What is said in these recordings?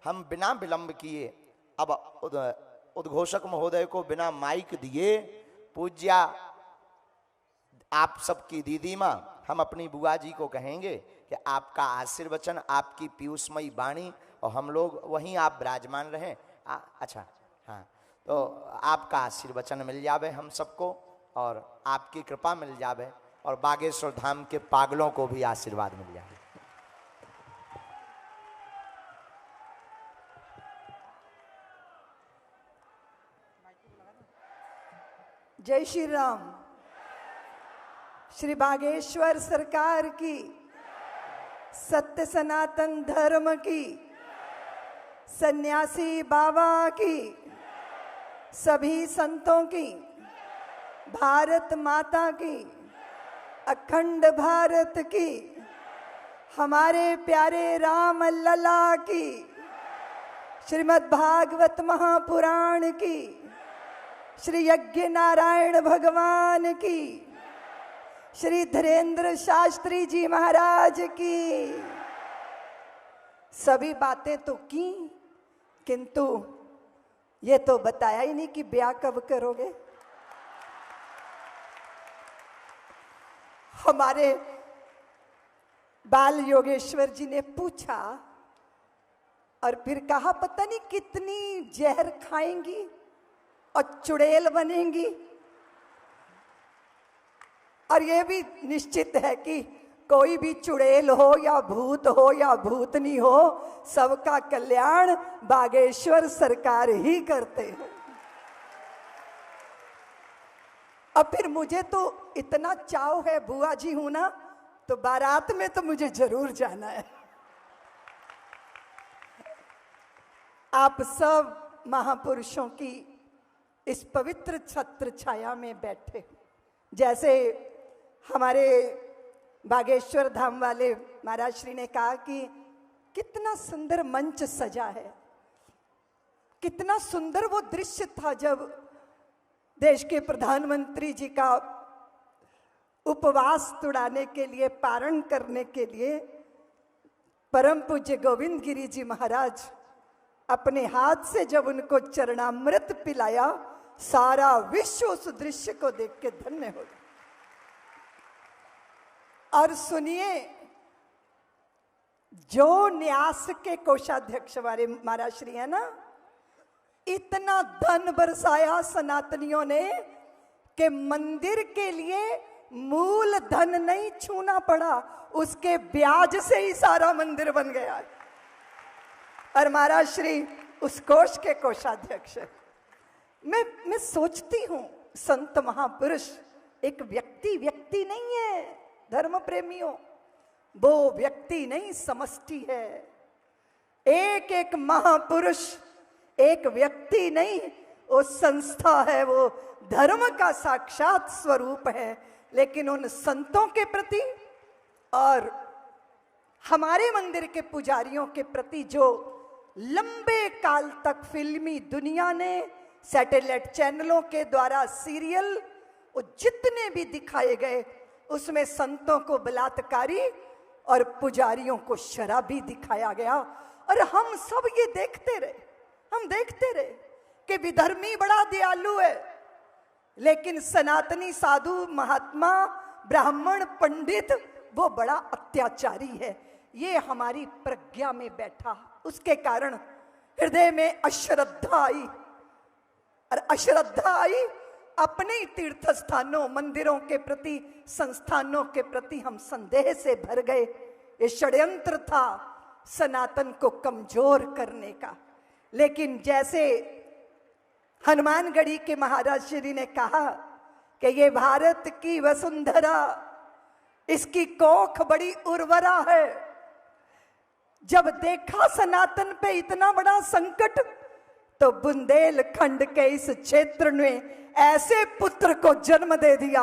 हम बिना विलंब किए अब उद्घोषक महोदय को बिना माइक दिए पूज्या आप सबकी दीदी माँ हम अपनी बुआ जी को कहेंगे कि आपका आशीर्वचन, आपकी पीयूषमयी वाणी, और हम लोग वहीं आप विराजमान रहें। अच्छा हाँ, तो आपका आशीर्वचन मिल जावे हम सबको और आपकी कृपा मिल जावे और बागेश्वर धाम के पागलों को भी आशीर्वाद मिल जावे। जय श्री राम। श्री बागेश्वर सरकार की, सत्य सनातन धर्म की, सन्यासी बाबा की, सभी संतों की, भारत माता की, अखंड भारत की, हमारे प्यारे राम लला की, श्रीमद् भागवत महापुराण की, श्री यज्ञ नारायण भगवान की, श्री धीरेन्द्र शास्त्री जी महाराज की। सभी बातें तो की, किंतु ये तो बताया ही नहीं कि ब्याह कब करोगे। हमारे बाल योगेश्वर जी ने पूछा और फिर कहा पता नहीं कितनी जहर खाएंगी और चुड़ैल बनेंगी, और ये भी निश्चित है कि कोई भी चुड़ैल हो या भूतनी हो, सबका कल्याण बागेश्वर सरकार ही करते हैं। अब फिर मुझे तो इतना चाव है, बुआ जी हूं ना, तो बारात में तो मुझे जरूर जाना है। आप सब महापुरुषों की इस पवित्र छत्र छाया में बैठे, जैसे हमारे बागेश्वर धाम वाले महाराज श्री ने कहा कि कितना सुंदर मंच सजा है, कितना सुंदर वो दृश्य था जब देश के प्रधानमंत्री जी का उपवास तुड़ाने के लिए, पारण करने के लिए परम पूज्य गोविंद गिरी जी महाराज अपने हाथ से जब उनको चरणामृत पिलाया, सारा विश्व उस दृश्य को देख के धन्य हो गया। और सुनिए, जो न्यास के कोषाध्यक्ष हमारे महाराज श्री है ना, इतना धन बरसाया सनातनियों ने कि मंदिर के लिए मूल धन नहीं छूना पड़ा, उसके ब्याज से ही सारा मंदिर बन गया है। और महाराज श्री उस कोष के कोषाध्यक्ष। मैं सोचती हूं, संत महापुरुष एक व्यक्ति नहीं है धर्म प्रेमियों, वो व्यक्ति नहीं समष्टि है। एक एक महापुरुष एक व्यक्ति नहीं, वो संस्था है, वो धर्म का साक्षात स्वरूप है। लेकिन उन संतों के प्रति और हमारे मंदिर के पुजारियों के प्रति जो लंबे काल तक फिल्मी दुनिया ने सैटेलाइट चैनलों के द्वारा सीरियल वो जितने भी दिखाए गए, उसमें संतों को बलात्कारी और पुजारियों को शराबी दिखाया गया। और हम सब ये देखते रहे कि विधर्मी बड़ा दयालु है, लेकिन सनातनी साधु महात्मा ब्राह्मण पंडित वो बड़ा अत्याचारी है। ये हमारी प्रज्ञा में बैठा, उसके कारण हृदय में अश्रद्धा आई, और अश्रद्धा आई अपने ही तीर्थ स्थानों मंदिरों के प्रति, संस्थानों के प्रति हम संदेह से भर गए। ये षड्यंत्र था सनातन को कमजोर करने का। लेकिन जैसे हनुमानगढ़ी के महाराज श्री ने कहा कि ये भारत की वसुंधरा, इसकी कोख बड़ी उर्वरा है। जब देखा सनातन पे इतना बड़ा संकट, तो बुंदेलखंड के इस क्षेत्र में ऐसे पुत्र को जन्म दे दिया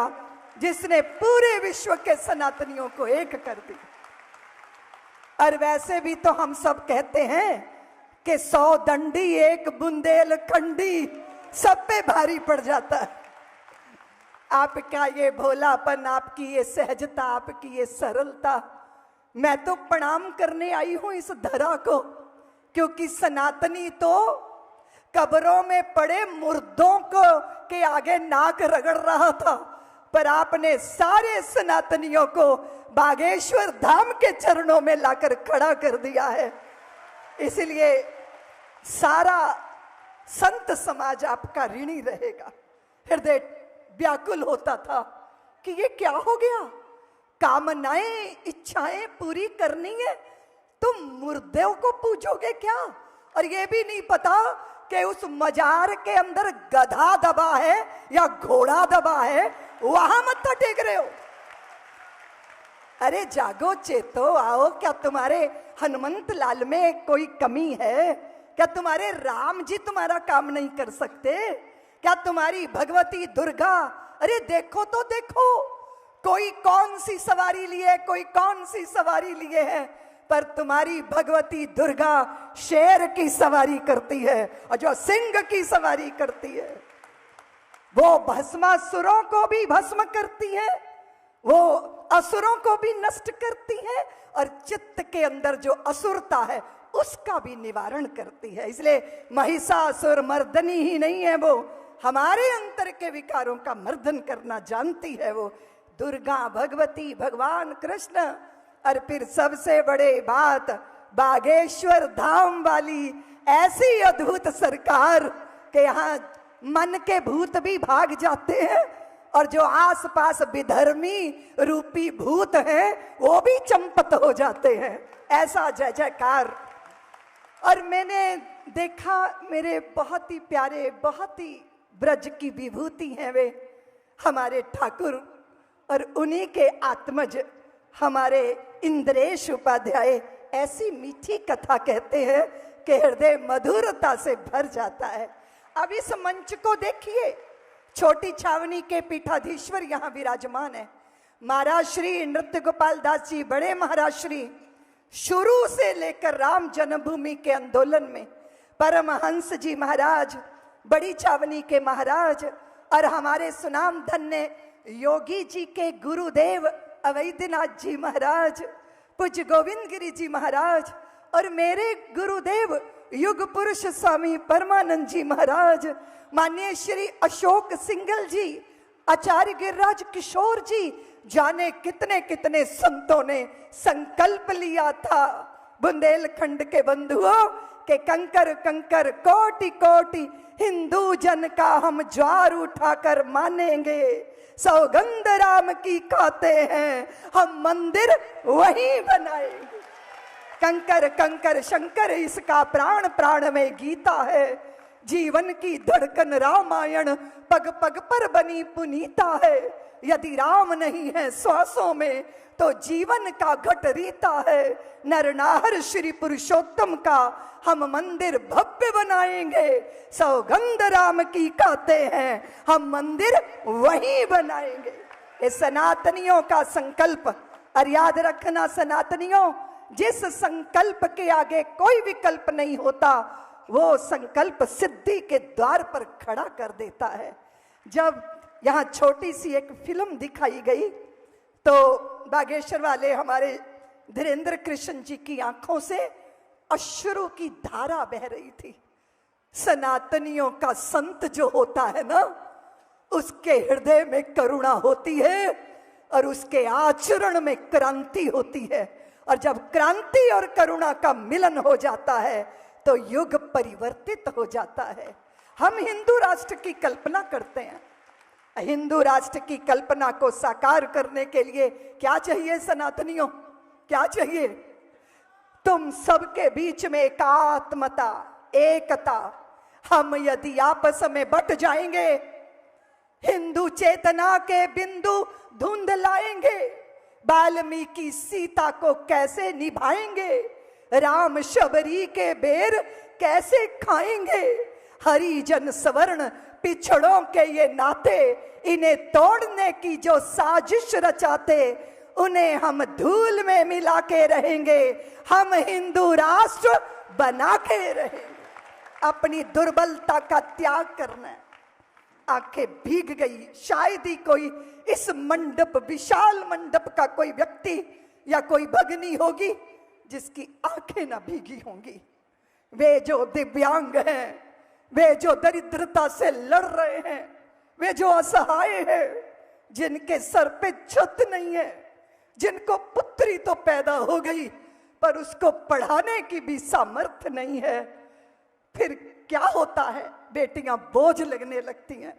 जिसने पूरे विश्व के सनातनियों को एक कर दिया। और वैसे भी तो हम सब कहते हैं कि 100 दंडी एक बुंदेलखंडी, सब पे भारी पड़ जाता है। आपका ये भोलापन, आपकी ये सहजता, आपकी ये सरलता, मैं तो प्रणाम करने आई हूं इस धरा को क्योंकि सनातनी तो कब्रों में पड़े मुर्दों को के आगे नाक रगड़ रहा था, पर आपने सारे सनातनियों को बागेश्वर धाम के चरणों में लाकर खड़ा कर दिया है। इसलिए सारा संत समाज आपका ऋणी रहेगा। हृदय व्याकुल होता था कि ये क्या हो गया, कामनाएं इच्छाएं पूरी करनी है, तुम मुर्दों को पूजोगे क्या? और ये भी नहीं पता कि उस मजार के अंदर गधा दबा है या घोड़ा दबा है, वहां मत्था टेक रहे हो। अरे जागो, चेतो, आओ। क्या तुम्हारे हनुमंत लाल में कोई कमी है? क्या तुम्हारे राम जी तुम्हारा काम नहीं कर सकते? क्या तुम्हारी भगवती दुर्गा, अरे देखो तो देखो, कोई कौन सी सवारी लिए, कोई कौन सी सवारी लिए है, पर तुम्हारी भगवती दुर्गा शेर की सवारी करती है और जो सिंह की सवारी करती है वो भस्मासुरों को भी भस्म करती है, वो असुरों को भी नष्ट करती है और चित्त के अंदर जो असुरता है उसका भी निवारण करती है। इसलिए महिषासुर मर्दनी ही नहीं है, वो हमारे अंतर के विकारों का मर्दन करना जानती है। वो दुर्गा भगवती भगवान कृष्ण। और फिर सबसे बड़े बात, बागेश्वर धाम वाली ऐसी अद्भुत सरकार के यहाँ मन के भूत भी भाग जाते हैं और जो आसपास विधर्मी रूपी भूत हैं वो भी चंपत हो जाते हैं। ऐसा जय जयकार। और मैंने देखा, मेरे बहुत ही प्यारे, बहुत ही ब्रज की विभूति हैं वे हमारे ठाकुर, और उन्हीं के आत्मज हमारे इंद्रेश उपाध्याय ऐसी मीठी कथा कहते हैं कि हृदय मधुरता से भर जाता है। अब इस मंच को देखिए, छोटी छावनी के पीठाधीश्वर यहाँ विराजमान है। महाराज श्री नृत्य गोपाल दास जी, बड़े महाराज श्री, शुरू से लेकर राम जन्मभूमि के आंदोलन में परमहंस जी महाराज, बड़ी छावनी के महाराज, और हमारे सुनाम धन्य योगी जी के गुरुदेव अवैधनाथ जी महाराज, पूज्य गोविंद गिरी जी महाराज, और मेरे गुरुदेव युग पुरुष स्वामी परमानंद जी महाराज, माननीय श्री अशोक सिंगल जी, आचार्य गिरिराज किशोर जी, जाने कितने कितने संतों ने संकल्प लिया था बुंदेलखंड के बंधुओं के कंकर कंकर कोटि कोटि हिंदू जन का हम ज्वार उठाकर मानेंगे, सौगंध राम की खाते हैं हम मंदिर वहीं बनाएंगे। कंकर कंकर शंकर इसका प्राण प्राण में गीता है, जीवन की धड़कन रामायण पग पग पर बनी पुनीता है। यदि राम नहीं है श्वासों में तो जीवन का घट रीता है। नरनाहर श्री पुरुषोत्तम का हम मंदिर भव्य बनाएंगे, सौगंध राम की कहते हैं हम मंदिर वहीं बनाएंगे। ये सनातनियों का संकल्प। और याद रखना सनातनियों, जिस संकल्प के आगे कोई विकल्प नहीं होता वो संकल्प सिद्धि के द्वार पर खड़ा कर देता है। जब यहाँ छोटी सी एक फिल्म दिखाई गई तो बागेश्वर वाले हमारे धीरेन्द्र कृष्ण जी की आंखों से अश्रु की धारा बह रही थी। सनातनियों का संत जो होता है ना, उसके हृदय में करुणा होती है और उसके आचरण में क्रांति होती है। और जब क्रांति और करुणा का मिलन हो जाता है तो युग परिवर्तित हो जाता है। हम हिंदू राष्ट्र की कल्पना करते हैं। हिंदू राष्ट्र की कल्पना को साकार करने के लिए क्या चाहिए सनातनियों? क्या चाहिए? तुम सबके बीच में एकात्मता, एकता। हम यदि आपस में बट जाएंगे, हिंदू चेतना के बिंदु धुंध लाएंगे। वाल्मीकि सीता को कैसे निभाएंगे? राम शबरी के बेर कैसे खाएंगे? हरिजन सवर्ण पिछड़ों के ये नाते, इन्हें तोड़ने की जो साजिश रचाते, उन्हें हम धूल में मिला के रहेंगे। हम हिंदू राष्ट्र बना के रहेंगे। अपनी दुर्बलता का त्याग करना है। आंखें भीग गई। शायद ही कोई इस मंडप, विशाल मंडप का कोई व्यक्ति या कोई भगनी होगी जिसकी आंखें ना भीगी होंगी। वे जो दिव्यांग हैं, वे जो दरिद्रता से लड़ रहे हैं, वे जो असहाय हैं, जिनके सर पे छत नहीं है, जिनको पुत्री तो पैदा हो गई पर उसको पढ़ाने की भी सामर्थ्य नहीं है, फिर क्या होता है? बेटियां बोझ लगने लगती हैं।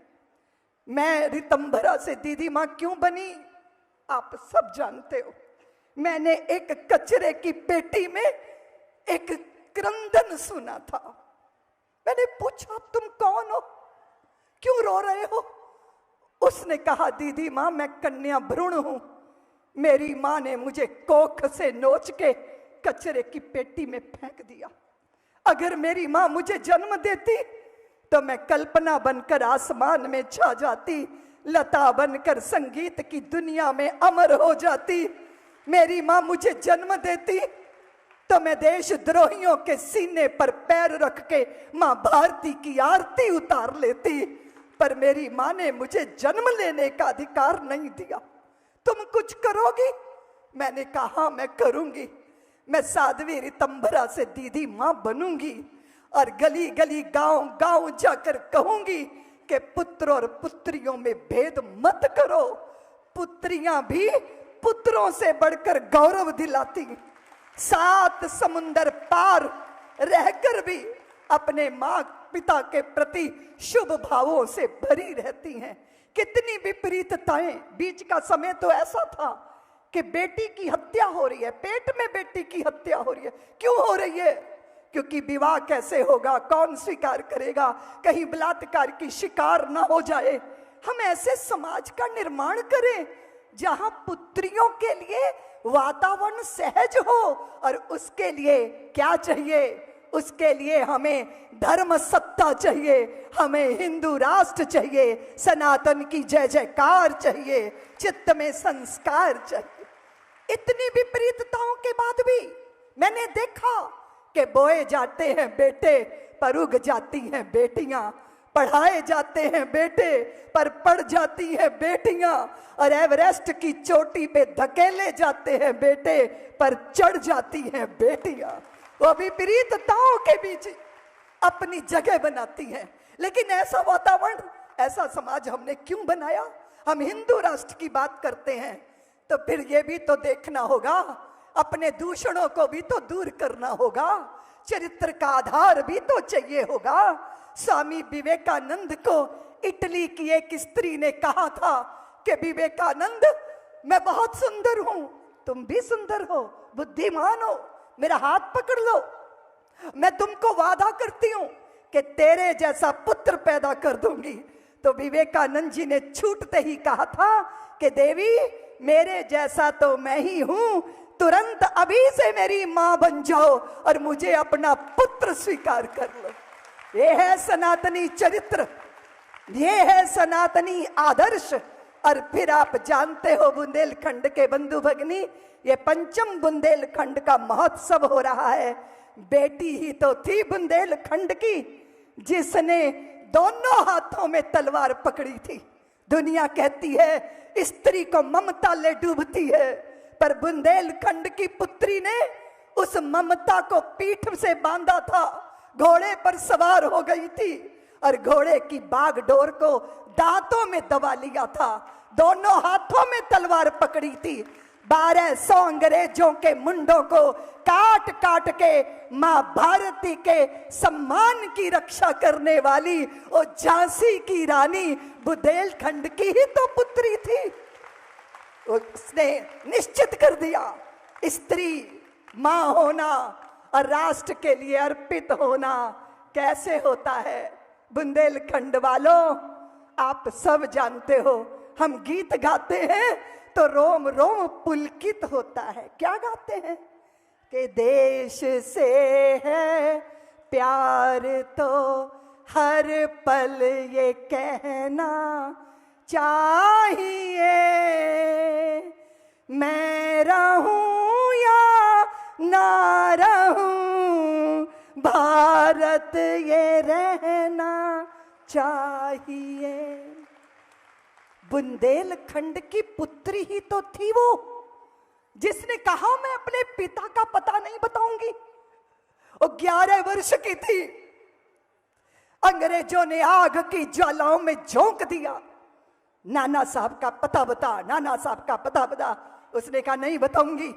मैं ऋतंभरा से दीदी मां क्यों बनी, आप सब जानते हो। मैंने एक कचरे की पेटी में एक क्रंदन सुना था। मैंने पूछा, तुम कौन हो, क्यों रो रहे हो? उसने कहा, दीदी मां मैं कन्या भ्रूण हूं। मेरी मां ने मुझे कोख से नोच के कचरे की पेटी में फेंक दिया। अगर मेरी मां मुझे जन्म देती तो मैं कल्पना बनकर आसमान में छा जाती, लता बनकर संगीत की दुनिया में अमर हो जाती। मेरी मां मुझे जन्म देती तो मैं देशद्रोहियों के सीने पर पैर रख के मां भारती की आरती उतार लेती। पर मेरी मां ने मुझे जन्म लेने का अधिकार नहीं दिया। तुम कुछ करोगी? मैंने कहा, मैं करूंगी। मैं साध्वी ऋतंभरा से दीदी मां बनूंगी और गली गली गांव गांव जाकर कहूंगी कि पुत्र और पुत्रियों में भेद मत करो। पुत्रियां भी पुत्रों से बढ़कर गौरव दिलाती, 7 समुंदर पार रहकर भी अपने मां पिता के प्रति शुभ भावों से भरी रहती हैं। कितनी विपरीतताएं। बीच का समय तो ऐसा था कि बेटी की हत्या हो रही है, पेट में बेटी की हत्या हो रही है। क्यों हो रही है? क्योंकि विवाह कैसे होगा, कौन स्वीकार करेगा, कहीं बलात्कार की शिकार ना हो जाए। हम ऐसे समाज का निर्माण करें जहां पुत्रियों के लिए वातावरण सहज हो। और उसके लिए क्या चाहिए? उसके लिए हमें धर्म सत्ता चाहिए, हमें हिंदू राष्ट्र चाहिए, सनातन की जय जयकार चाहिए, चित्त में संस्कार चाहिए। इतनी विपरीतताओं के बाद भी मैंने देखा कि बोए जाते हैं बेटे पर उग जाती हैं बेटियां, पढ़ाए जाते हैं बेटे पर पढ़ जाती हैं बेटियां, और एवरेस्ट की चोटी पे धकेले जाते हैं बेटे पर चढ़ जाती हैं बेटियां। वो विपरीतताओं के बीच अपनी जगह बनाती हैं। लेकिन ऐसा वातावरण, ऐसा समाज हमने क्यों बनाया? हम हिंदू राष्ट्र की बात करते हैं तो फिर ये भी तो देखना होगा, अपने दूषणों को भी तो दूर करना होगा, चरित्र का आधार भी तो चाहिए होगा। स्वामी विवेकानंद को इटली की एक स्त्री ने कहा था कि विवेकानंद, मैं बहुत सुंदर हूं, तुम भी सुंदर हो, बुद्धिमान हो, मेरा हाथ पकड़ लो, मैं तुमको वादा करती हूं कि तेरे जैसा पुत्र पैदा कर दूंगी। तो विवेकानंद जी ने छूटते ही कहा था कि देवी, मेरे जैसा तो मैं ही हूं, तुरंत अभी से मेरी मां बन जाओ और मुझे अपना पुत्र स्वीकार कर लो। ये है सनातनी चरित्र, ये है सनातनी आदर्श। और फिर आप जानते हो बुंदेलखंड के बंधु भगिनी, ये 5म बुंदेलखंड का महोत्सव हो रहा है। बेटी ही तो थी बुंदेलखंड की जिसने दोनों हाथों में तलवार पकड़ी थी। दुनिया कहती है स्त्री को ममता ले डूबती है, पर बुंदेलखंड की पुत्री ने उस ममता को पीठ से बांधा था, घोड़े पर सवार हो गई थी और घोड़े की बागडोर को दांतों में दबा लिया था, दोनों हाथों में तलवार पकड़ी थी। 1200 अंग्रेजों के मुंडों को काट काट के मां भारती के सम्मान की रक्षा करने वाली वो झांसी की रानी बुंदेलखंड की ही तो पुत्री थी। उसने निश्चित कर दिया, स्त्री मां होना और राष्ट्र के लिए अर्पित होना कैसे होता है। बुंदेलखंड वालों, आप सब जानते हो, हम गीत गाते हैं तो रोम रोम पुलकित होता है। क्या गाते हैं? कि देश से है प्यार तो हर पल ये कहना चाहिए, मैं रहूं या ना रहूं, भारत ये रहना चाहिए। बुंदेलखंड की पुत्री ही तो थी वो जिसने कहा मैं अपने पिता का पता नहीं बताऊंगी। वो 11 वर्ष की थी। अंग्रेजों ने आग की ज्वालाओं में झोंक दिया, नाना साहब का पता बता, नाना साहब का पता बता। उसने कहा नहीं बताऊंगी,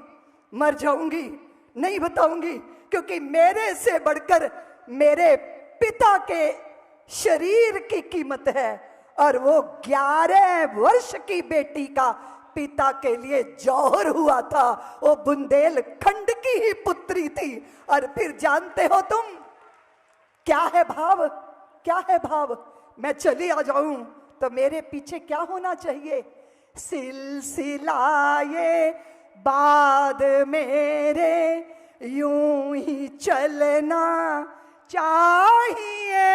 मर जाऊंगी, नहीं बताऊंगी, क्योंकि मेरे से बढ़कर मेरे पिता के शरीर की कीमत है। और वो 11 वर्ष की बेटी का पिता के लिए जौहर हुआ था। वो बुंदेलखंड की ही पुत्री थी। और फिर जानते हो तुम क्या है भाव, क्या है भाव? मैं चली आ जाऊं तो मेरे पीछे क्या होना चाहिए? सिलसिलाए बाद मेरे यूं ही चलना चाहिए,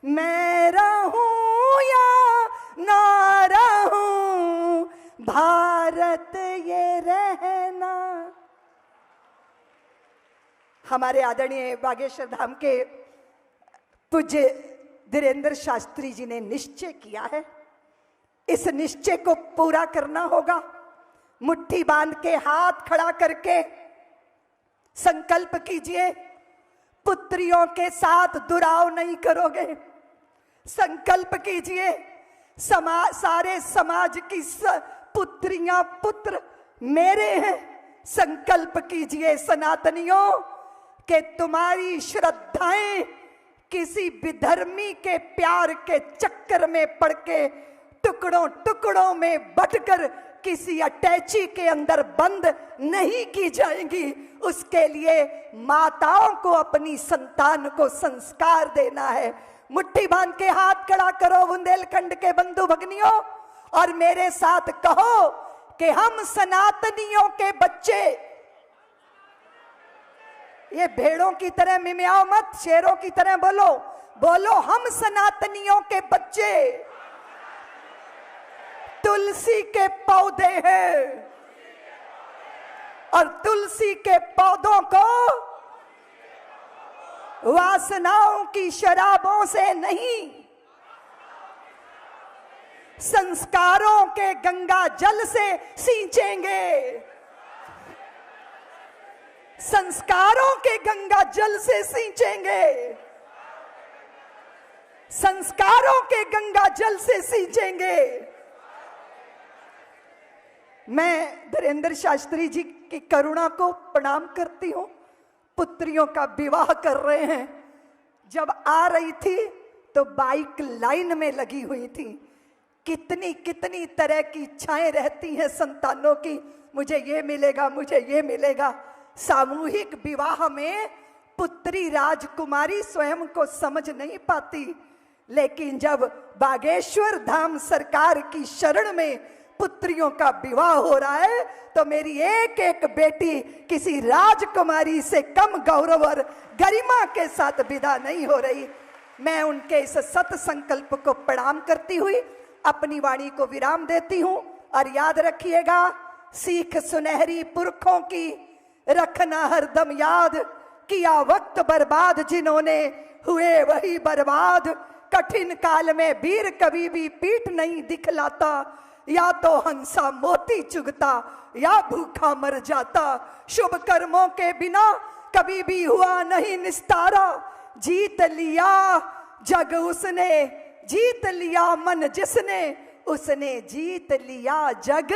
मैं रहूं या ना रहूं, भारत ये रहना। हमारे आदरणीय बागेश्वर धाम के पूज्य धीरेन्द्र शास्त्री जी ने निश्चय किया है, इस निश्चय को पूरा करना होगा। मुट्ठी बांध के हाथ खड़ा करके संकल्प कीजिए, पुत्रियों के साथ दुराव नहीं करोगे। संकल्प कीजिए, सारे समाज की पुत्रियां पुत्र मेरे हैं। संकल्प कीजिए सनातनियों कि तुम्हारी श्रद्धाएं किसी विधर्मी के प्यार के चक्कर में पड़ के टुकड़ों टुकड़ों में बटकर किसी अटैची के अंदर बंद नहीं की जाएंगी। उसके लिए माताओं को अपनी संतान को संस्कार देना है। मुट्ठी बांध के हाथ खड़ा करो बुंदेलखंड के बंधु भगनियों, और मेरे साथ कहो कि हम सनातनियों के बच्चे, ये भेड़ों की तरह मिमियाओ मत, शेरों की तरह बोलो, बोलो हम सनातनियों के बच्चे तुलसी के पौधे हैं, और तुलसी के पौधों को वासनाओं की शराबों से नहीं, संस्कारों के गंगा जल से सींचेंगे। संस्कारों के गंगा जल से सींचेंगे, संस्कारों के गंगा जल से सींचेंगे। मैं धीरेन्द्र शास्त्री जी की करुणा को प्रणाम करती हूं। पुत्रियों का विवाह कर रहे हैं। जब आ रही थी तो बाइक लाइन में लगी हुई थी। कितनी कितनी तरह की इच्छाएं रहती हैं संतानों की, मुझे ये मिलेगा, मुझे ये मिलेगा। सामूहिक विवाह में पुत्री राजकुमारी स्वयं को समझ नहीं पाती, लेकिन जब बागेश्वर धाम सरकार की शरण में पुत्रियों का विवाह हो रहा है तो मेरी एक एक बेटी किसी राजकुमारी से कम गौरव और गरिमा के साथ विदा नहीं हो रही। मैं उनके इस सत संकल्प को प्रणाम करती हुई अपनी वाणी को विराम देती हूं। और याद रखिएगा, सीख सुनहरी पुरखों की रखना हरदम याद, किया वक्त बर्बाद जिन्होंने हुए वही बर्बाद। कठिन काल में वीर कभी भी पीठ नहीं दिखलाता, या तो हंसा मोती चुगता या भूखा मर जाता। शुभ कर्मों के बिना कभी भी हुआ नहीं निस्तारा। जीत लिया जग उसने, जीत लिया मन जिसने, उसने जीत लिया जग।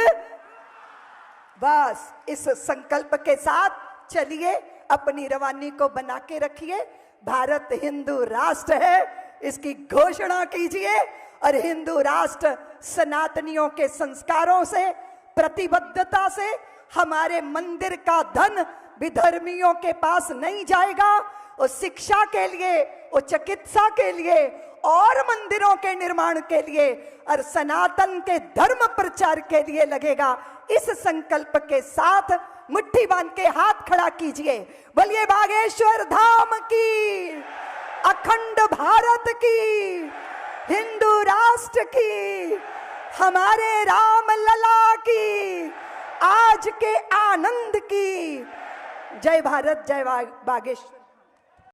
बस इस संकल्प के साथ चलिए, अपनी रवानी को बना के रखिए। भारत हिंदू राष्ट्र है, इसकी घोषणा कीजिए। और हिंदू राष्ट्र सनातनियों के संस्कारों से, प्रतिबद्धता से, हमारे मंदिर का धन विधर्मियों के पास नहीं जाएगा। वो शिक्षा के लिए, वो चिकित्सा के लिए, और मंदिरों के निर्माण के लिए और सनातन के धर्म प्रचार के लिए लगेगा। इस संकल्प के साथ मुट्ठी बांध के हाथ खड़ा कीजिए। बोलिए बागेश्वर धाम की, अखंड भारत की, हिंदू राष्ट्र की, हमारे राम लला की, आज के आनंद की। जय भारत, जय बागेश्वर।